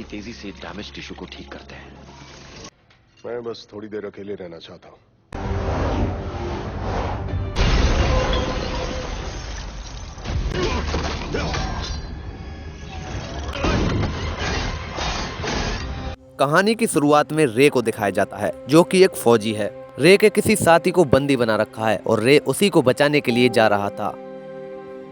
बड़ी तेजी से डैमेज टिश्यू को ठीक करते हैं। मैं बस थोड़ी देर अकेले रहना चाहता हूँ। कहानी की शुरुआत में रे को दिखाया जाता है, जो कि एक फौजी है। रे के किसी साथी को बंदी बना रखा है और रे उसी को बचाने के लिए जा रहा था।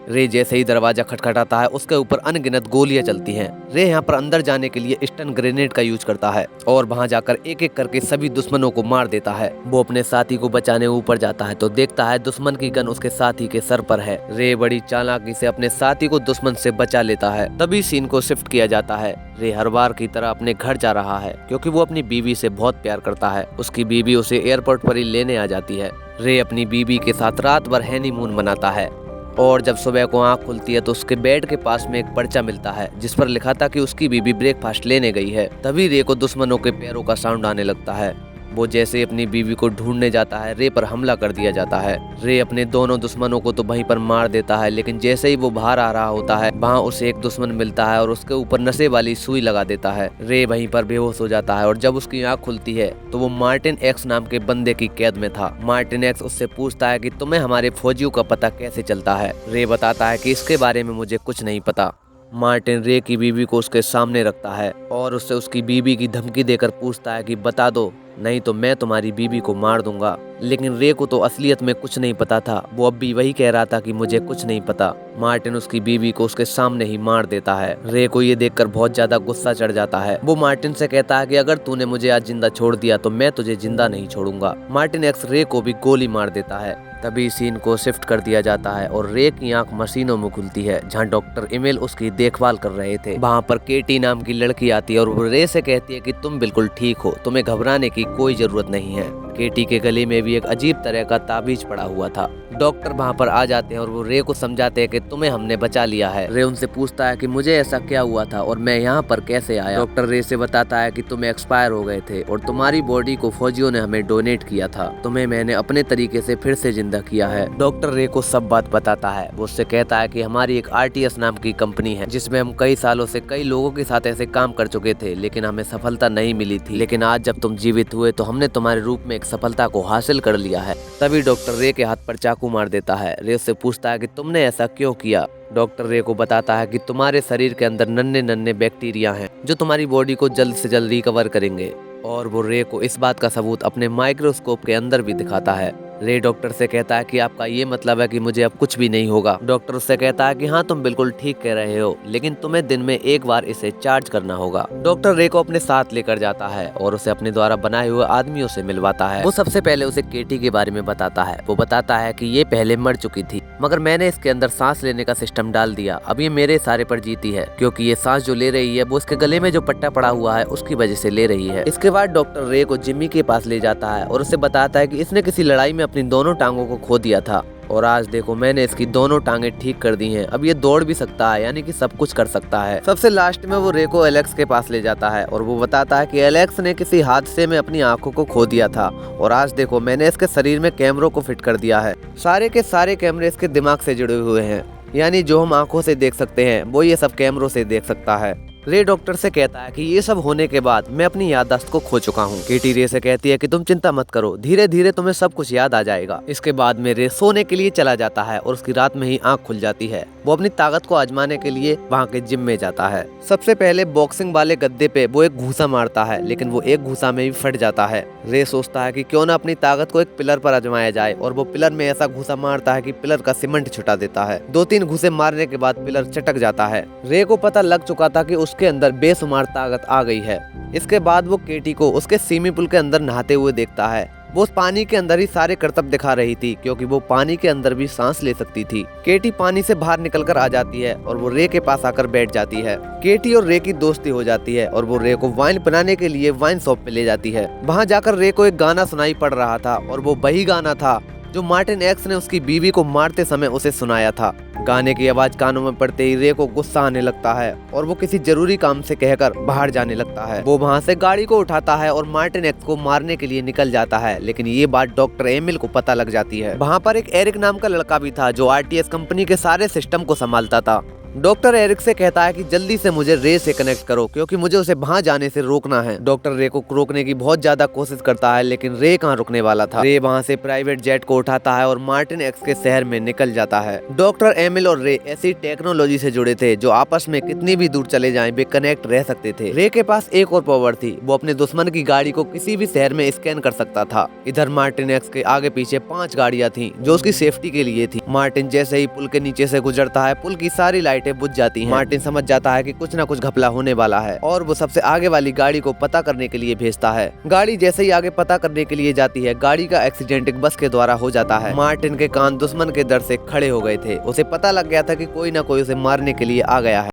रे जैसे ही दरवाजा खटखटाता है, उसके ऊपर अनगिनत गोलियां चलती हैं। रे यहाँ पर अंदर जाने के लिए स्टन ग्रेनेड का यूज करता है और वहाँ जाकर एक एक करके सभी दुश्मनों को मार देता है। वो अपने साथी को बचाने ऊपर जाता है तो देखता है दुश्मन की गन उसके साथी के सर पर है। रे बड़ी चालाकी से अपने साथी को दुश्मन से बचा लेता है। तभी सीन को शिफ्ट किया जाता है। रे हर बार की तरह अपने घर जा रहा है क्योंकि वो अपनी बीवी से बहुत प्यार करता है। उसकी बीवी उसे एयरपोर्ट पर ही लेने आ जाती है। रे अपनी बीवी के साथ रात भर हनीमून मनाता है और जब सुबह को आंख खुलती है तो उसके बेड के पास में एक पर्चा मिलता है जिस पर लिखा था कि उसकी बीवी ब्रेकफास्ट लेने गई है। तभी रे को दुश्मनों के पैरों का साउंड आने लगता है। वो जैसे अपनी बीवी को ढूंढने जाता है, रे पर हमला कर दिया जाता है। रे अपने दोनों दुश्मनों को तो वहीं पर मार देता है, लेकिन जैसे ही वो बाहर आ रहा होता है वहाँ उसे एक दुश्मन मिलता है और उसके ऊपर नशे वाली सुई लगा देता है। रे वहीं पर बेहोश हो जाता है और जब उसकी आंख खुलती है तो वो मार्टिन एक्स नाम के बंदे की कैद में था। मार्टिन एक्स उससे पूछता है कि तुम्हें हमारे फौजियों का पता कैसे चलता है। रे बताता है कि इसके बारे में मुझे कुछ नहीं पता। मार्टिन रे की बीवी को उसके सामने रखता है और उससे उसकी बीवी की धमकी देकर पूछता है कि बता दो, नहीं तो मैं तुम्हारी बीवी को मार दूंगा। लेकिन रे को तो असलियत में कुछ नहीं पता था। वो अब भी वही कह रहा था कि मुझे कुछ नहीं पता। मार्टिन उसकी बीवी को उसके सामने ही मार देता है। रे को ये देखकर बहुत ज्यादा गुस्सा चढ़ जाता है। वो मार्टिन से कहता है कि अगर तूने मुझे आज जिंदा छोड़ दिया तो मैं तुझे जिंदा नहीं छोड़ूंगा। मार्टिन एक्स रे को भी गोली मार देता है। तभी सीन को शिफ्ट कर दिया जाता है और रे की आंख मशीनों में खुलती है जहां डॉक्टर एमिल उसकी देखभाल कर रहे थे। वहां पर केटी नाम की लड़की आती है और वो रे से कहती है कि तुम बिल्कुल ठीक हो, तुम्हें घबराने की कोई जरूरत नहीं है। केटी के गले में भी एक अजीब तरह का ताबीज पड़ा हुआ था। डॉक्टर वहां पर आ जाते हैं और वो रे को समझाते हैं कि तुम्हें हमने बचा लिया है। रे उनसे पूछता है कि मुझे ऐसा क्या हुआ था और मैं यहाँ पर कैसे आया। डॉक्टर रे से बताता है कि तुम एक्सपायर हो गए थे और तुम्हारी बॉडी को फौजियों ने हमें डोनेट किया था। तुम्हें मैंने अपने तरीके से फिर से जिंदा किया है। डॉक्टर रे को सब बात बताता है। वो उससे कहता है कि हमारी एक RTS नाम की कंपनी है जिसमें हम कई सालों से कई लोगों के साथ ऐसे काम कर चुके थे, लेकिन हमें सफलता नहीं मिली थी। लेकिन आज जब तुम जीवित हुए तो हमने तुम्हारे रूप में एक सफलता को हासिल कर लिया है। तभी डॉक्टर रे के हाथ पर चाकू मार देता है। रे उससे पूछता है कि तुमने ऐसा क्यों किया। डॉक्टर रे को बताता है कि तुम्हारे शरीर के अंदर नन्हे नन्हे बैक्टीरिया हैं जो तुम्हारी बॉडी को जल्द से जल्द रिकवर करेंगे। और वो रे को इस बात का सबूत अपने माइक्रोस्कोप के अंदर भी दिखाता है। रे डॉक्टर से कहता है कि आपका ये मतलब है कि मुझे अब कुछ भी नहीं होगा। डॉक्टर उससे कहता है कि हाँ तुम बिल्कुल ठीक कह रहे हो, लेकिन तुम्हें दिन में एक बार इसे चार्ज करना होगा। डॉक्टर रे को अपने साथ लेकर जाता है और उसे अपने द्वारा बनाए हुए आदमियों से मिलवाता है। वो सबसे पहले उसे केटी के बारे में बताता है। वो बताता है कि ये पहले मर चुकी थी, मगर मैंने इसके अंदर सांस लेने का सिस्टम डाल दिया। अब ये मेरे सहारे पर जीती है, क्योंकि ये सांस जो ले रही है वो इसके गले में जो पट्टा पड़ा हुआ है उसकी वजह से ले रही है। इसके बाद डॉक्टर रे को जिम्मी के पास ले जाता है और उसे बताता है कि इसने किसी लड़ाई में अपनी दोनों टांगों को खो दिया था और आज देखो मैंने इसकी दोनों टांगे ठीक कर दी हैं। अब ये दौड़ भी सकता है, यानी कि सब कुछ कर सकता है। सबसे लास्ट में वो रे को एलेक्स के पास ले जाता है और वो बताता है कि एलेक्स ने किसी हादसे में अपनी आंखों को खो दिया था और आज देखो मैंने इसके शरीर में कैमरों को फिट कर दिया है। सारे के सारे कैमरे इसके दिमाग से जुड़े हुए हैं, यानी जो हम आंखों से देख सकते हैं वो ये सब कैमरों से देख सकता है। रे डॉक्टर से कहता है कि ये सब होने के बाद मैं अपनी याददाश्त को खो चुका हूँ। केटी रे से कहती है कि तुम चिंता मत करो, धीरे धीरे तुम्हें सब कुछ याद आ जाएगा। इसके बाद में रे सोने के लिए चला जाता है और उसकी रात में ही आंख खुल जाती है। वो अपनी ताकत को आजमाने के लिए वहाँ के जिम में जाता है। सबसे पहले बॉक्सिंग वाले गद्दे पे वो एक घूसा मारता है, लेकिन वो एक घूसा में भी फट जाता है। रे सोचता है कि क्यों ना अपनी ताकत को एक पिलर पर आजमाया जाए और वो पिलर में ऐसा घूसा मारता है कि पिलर का सीमेंट छुटा देता है। 2-3 घूसे मारने के बाद पिलर चटक जाता है। रे को पता लग चुका था कि उसके अंदर बेशुमार ताकत आ गई है। इसके बाद वो केटी को उसके स्विमिंग पूल के अंदर नहाते हुए देखता है। वो उस पानी के अंदर ही सारे करतब दिखा रही थी, क्योंकि वो पानी के अंदर भी सांस ले सकती थी। केटी पानी से बाहर निकलकर आ जाती है और वो रे के पास आकर बैठ जाती है। केटी और रे की दोस्ती हो जाती है और वो रे को वाइन बनाने के लिए वाइन शॉप पे ले जाती है। वहाँ जाकर रे को एक गाना सुनाई पड़ रहा था और वो वही गाना था जो मार्टिन एक्स ने उसकी बीवी को मारते समय उसे सुनाया था। गाने की आवाज कानों में पड़ते ही रे को गुस्सा आने लगता है और वो किसी जरूरी काम से कहकर बाहर जाने लगता है। वो वहाँ से गाड़ी को उठाता है और मार्टिन एक्स को मारने के लिए निकल जाता है, लेकिन ये बात डॉक्टर एमिल को पता लग जाती है। वहाँ पर एक एरिक नाम का लड़का भी था जो RTS कंपनी के सारे सिस्टम को संभालता था। डॉक्टर एरिक से कहता है कि जल्दी से मुझे रे से कनेक्ट करो क्योंकि मुझे उसे वहां जाने से रोकना है। डॉक्टर रे को रोकने की बहुत ज्यादा कोशिश करता है लेकिन रे कहां रुकने वाला था। रे वहां से प्राइवेट जेट को उठाता है और मार्टिन एक्स के शहर में निकल जाता है। डॉक्टर एमिल और रे ऐसी टेक्नोलॉजी से जुड़े थे जो आपस में कितनी भी दूर चले जाएं वे कनेक्ट रह सकते थे। रे के पास एक और पावर थी, वो अपने दुश्मन की गाड़ी को किसी भी शहर में स्कैन कर सकता था। इधर मार्टिन एक्स के आगे पीछे 5 गाड़ियां थी जो उसकी सेफ्टी के लिए थी। मार्टिन जैसे ही पुल के नीचे से गुजरता है पुल की सारी लाइटें बुझ जाती हैं। मार्टिन समझ जाता है कि कुछ ना कुछ घपला होने वाला है और वो सबसे आगे वाली गाड़ी को पता करने के लिए भेजता है। गाड़ी जैसे ही आगे पता करने के लिए जाती है गाड़ी का एक्सीडेंट एक बस के द्वारा हो जाता है। मार्टिन के कान दुश्मन के डर से खड़े हो गए थे। उसे पता लग गया था कि कोई ना कोई उसे मारने के लिए आ गया है।